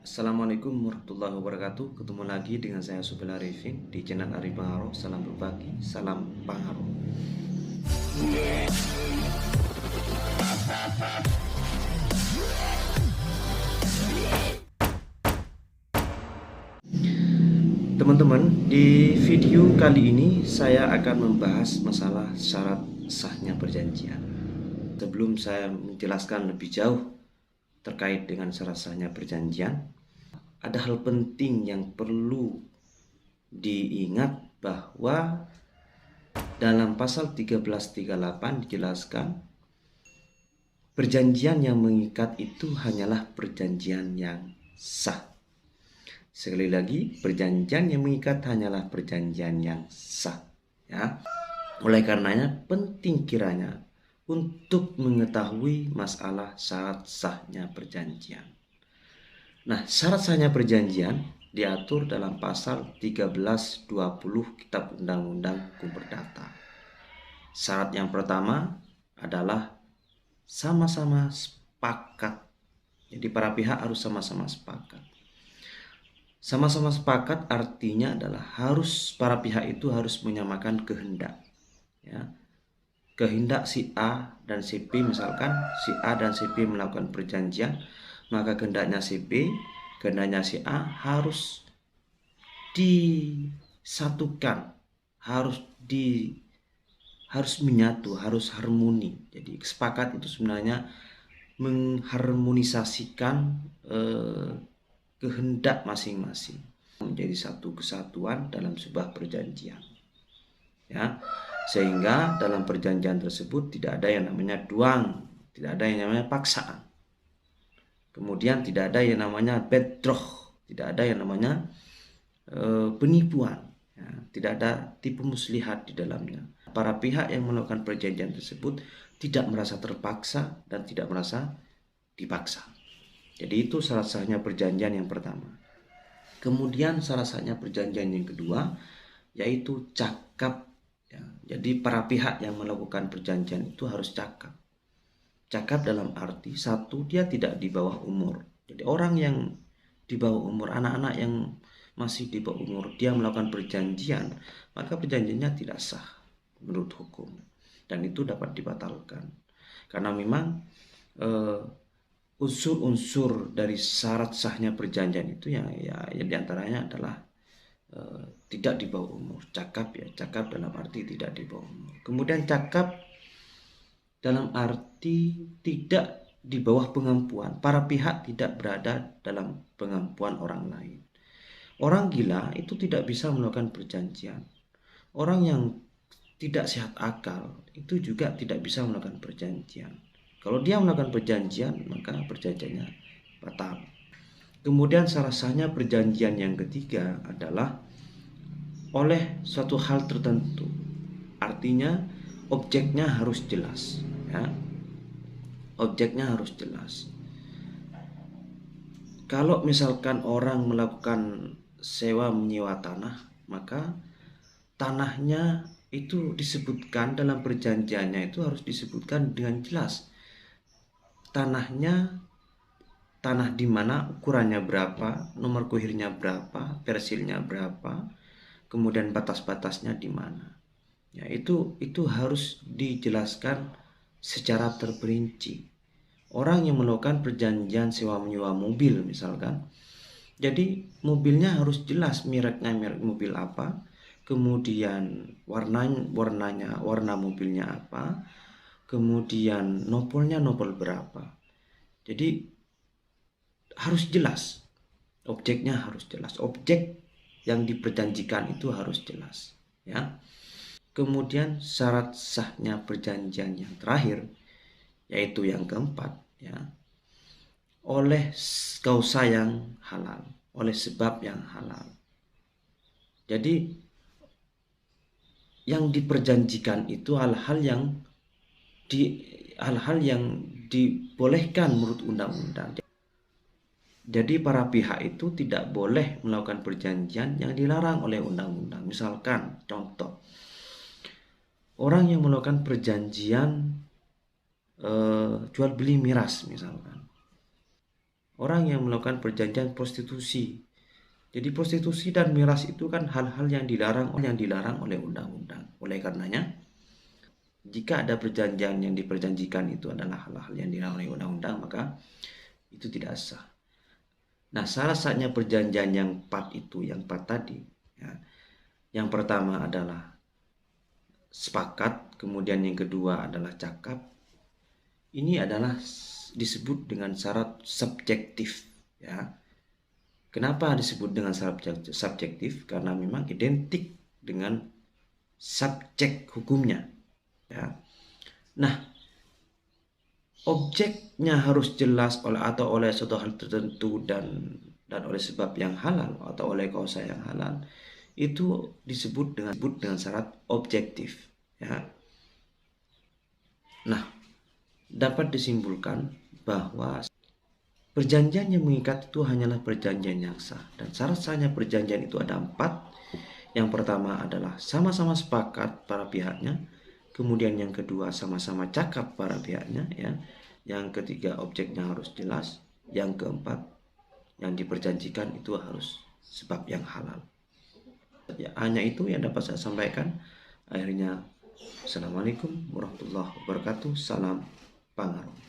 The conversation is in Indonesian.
Assalamualaikum warahmatullahi wabarakatuh. Ketemu lagi dengan saya Subel Arifin di channel Arif Pangaro. Salam berbagi, salam Pangaro. Teman-teman, di video kali ini saya akan membahas masalah syarat sahnya perjanjian. Sebelum saya menjelaskan lebih jauh terkait dengan syarat sahnya perjanjian, ada hal penting yang perlu diingat bahwa dalam pasal 1338 dijelaskan perjanjian yang mengikat itu hanyalah perjanjian yang sah. Sekali lagi, perjanjian yang mengikat hanyalah perjanjian yang sah. Ya. Oleh karenanya, penting kiranya untuk mengetahui masalah syarat sahnya perjanjian. Nah, syarat sahnya perjanjian diatur dalam pasal 1320 Kitab Undang-Undang Hukum Perdata. Syarat yang pertama adalah sama-sama sepakat. Jadi para pihak harus sama-sama sepakat. Sama-sama sepakat artinya adalah para pihak itu harus menyamakan kehendak. Ya. Kehendak si A dan si B, misalkan si A dan si B melakukan perjanjian, maka kehendaknya si B, kehendaknya si A harus disatukan, harus menyatu, harus harmoni. Jadi sepakat itu sebenarnya mengharmonisasikan kehendak masing-masing menjadi satu kesatuan dalam sebuah perjanjian. Ya, sehingga dalam perjanjian tersebut tidak ada yang namanya duang, tidak ada yang namanya paksaan. Kemudian tidak ada yang namanya bedroh, tidak ada yang namanya penipuan. Ya, tidak ada tipu muslihat di dalamnya. Para pihak yang melakukan perjanjian tersebut tidak merasa terpaksa dan tidak merasa dipaksa. Jadi itu syarat sahnya perjanjian yang pertama. Kemudian syarat sahnya perjanjian yang kedua yaitu cakap. Ya, jadi para pihak yang melakukan perjanjian itu harus cakap. Cakap dalam arti satu, dia tidak di bawah umur. Jadi orang yang di bawah umur, anak-anak yang masih di bawah umur, dia melakukan perjanjian, maka perjanjiannya tidak sah menurut hukum. Dan itu dapat dibatalkan. Karena memang unsur-unsur dari syarat sahnya perjanjian itu yang diantaranya adalah tidak di bawah umur. Cakap dalam arti tidak di bawah umur. Kemudian cakap dalam arti tidak di bawah pengampuan. Para pihak tidak berada dalam pengampuan orang lain. Orang gila itu tidak bisa melakukan perjanjian. Orang yang tidak sehat akal itu juga tidak bisa melakukan perjanjian. Kalau dia melakukan perjanjian, maka perjanjiannya batal. Kemudian syarat sahnya perjanjian yang ketiga adalah oleh suatu hal tertentu. Artinya objeknya harus jelas. Ya. Objeknya harus jelas. Kalau misalkan orang melakukan sewa menyewa tanah, maka tanahnya itu disebutkan dalam perjanjiannya, itu harus disebutkan dengan jelas. Tanah di mana, ukurannya berapa, nomor kuhirnya berapa, persilnya berapa, kemudian batas-batasnya di mana. Ya, itu harus dijelaskan secara terperinci. Orang yang melakukan perjanjian sewa menyewa mobil misalkan, jadi mobilnya harus jelas mereknya merek mobil apa, kemudian warna mobilnya apa, kemudian nopolnya nopol berapa. Jadi harus jelas, objeknya harus jelas, objek yang diperjanjikan itu harus jelas. Ya. Kemudian syarat sahnya perjanjian yang terakhir, yaitu yang keempat, ya, oleh kausa yang halal, oleh sebab yang halal. Jadi yang diperjanjikan itu hal-hal yang dibolehkan menurut undang-undang. Jadi para pihak itu tidak boleh melakukan perjanjian yang dilarang oleh undang-undang. Misalkan contoh, orang yang melakukan perjanjian jual beli miras misalkan. orang yang melakukan perjanjian prostitusi. Jadi prostitusi dan miras itu kan hal-hal yang dilarang oleh undang-undang. Oleh karenanya, jika ada perjanjian yang diperjanjikan itu adalah hal-hal yang dilarang oleh undang-undang, maka itu tidak sah. Nah, salah satunya perjanjian yang empat tadi, ya. Yang pertama adalah sepakat, kemudian yang kedua adalah cakap. Ini adalah disebut dengan syarat subjektif, ya. Kenapa disebut dengan syarat subjektif? Karena memang identik dengan subjek hukumnya, ya. Nah, objeknya harus jelas oleh suatu hal tertentu dan oleh sebab yang halal atau oleh kausa yang halal, itu disebut dengan syarat objektif, ya. Nah, dapat disimpulkan bahwa perjanjian yang mengikat itu hanyalah perjanjian yang sah, dan syarat sahnya perjanjian itu ada 4. Yang pertama adalah sama-sama sepakat para pihaknya, kemudian yang kedua sama-sama cakap para pihaknya, ya. Yang ketiga objeknya harus jelas, yang keempat yang diperjanjikan itu harus sebab yang halal. Ya, hanya itu yang dapat saya sampaikan. Akhirnya, Assalamualaikum warahmatullahi wabarakatuh. Salam Pangaru.